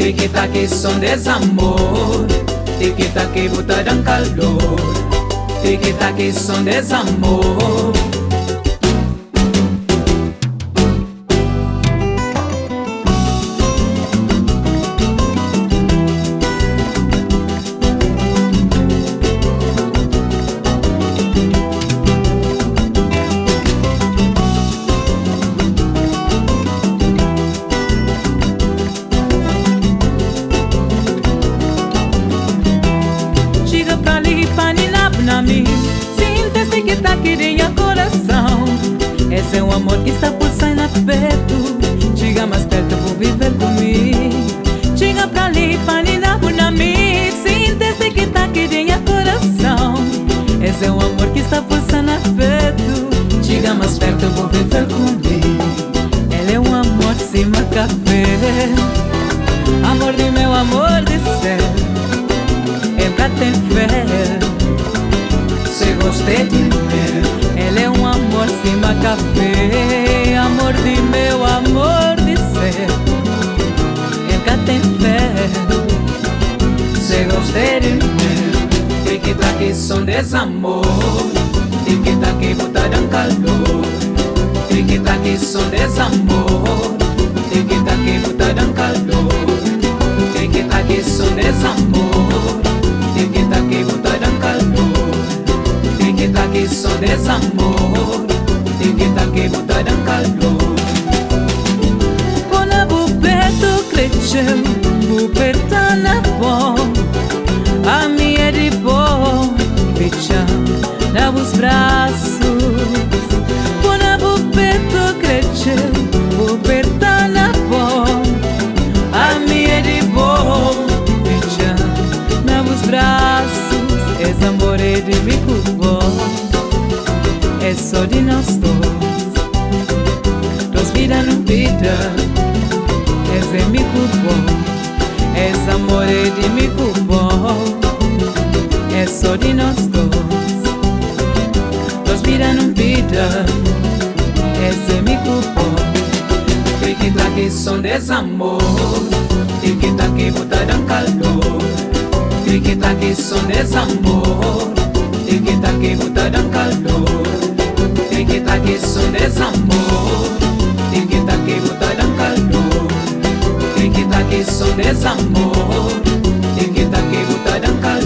Tiki-taka que som desamor, tiki-taka que bota dan calor, tiki-taka que som desamor. Sinta esse que tá querendo coração. Esse é um amor que está pulsando a perto. Chega mais perto, vou viver comigo. Chega pra ali, panina na mim. Sinta esse que tá querendo coração. Esse é um amor que está pulsando a perto. Chega mais perto, vou viver comigo. Ele é um amor sem café. Amor de meu amor de céu. É pra ter fé. Se gostei de mim, ele é um amor sem café. Amor de meu amor de ser. Ele tem fé. se gostei de mim, tiki-taka que som desamor, tiki-taka que bota dan calor, tiki-taka que som desamor, tiki-taka que bota dan calor, tiki-taka que som desamor, tiki-taka que bota dan calor, tiki-taka que som desamor, tiki-taka que bota dan calor. Quando o perto cresceu, o perto na bom, a minha de bom, fechando os braços. Quando o perto cresceu, o perto na bom, a minha de bom, fechando os braços. Esse amor é de mim bom, é só de nós dois vida no vida. Esse é mico bom, esse amor é de mico bom, é só de nós dois vida no vida. Esse é mico bom. Tiki-taka que som desamor, tiki-taka que bota dan calor, tiki-taka que som desamor, tiki-taka que bota dan calor, tiki-taka que som desamor, tiki-taka que bota dan calor, tiki-taka que som desamor, tiki-taka que bota dan calor.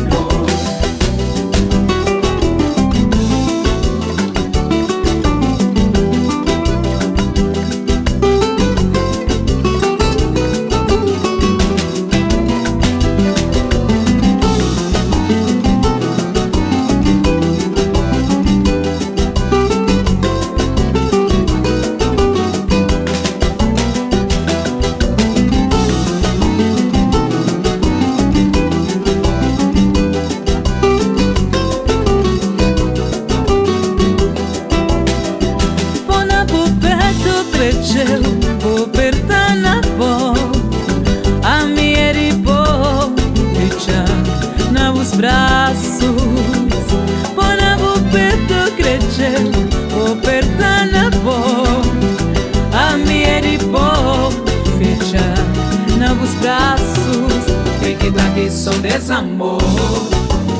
O perta na bom, a minha de bom, fechando os braços. Quando o perto cresceu, o perta na bom, a minha de bom, fechando os braços. Tiki-taka que som desamor,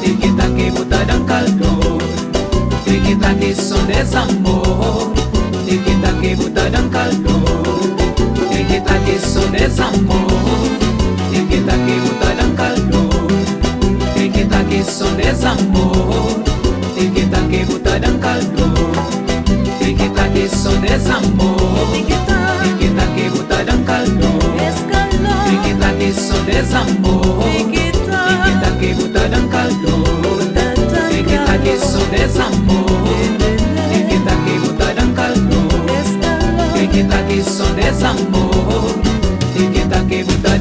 tiki-taka que bota dan calor, tiki-taka que som desamor, tiki-taka que bota dan calor, tiki-taka que som desamor, tiki-taka que bota dan calor, tiki-taka que som desamor, tiki-taka que bota dan calor, tiki-taka que som desamor, tiki-taka que bota dan calor, tiki-taka que som desamor, tiki-taka que bota dan calor, tiki-taka que som desamor, tiki-taka que bota dan calor, tiki-taka que som desamor, tiki-taka que bota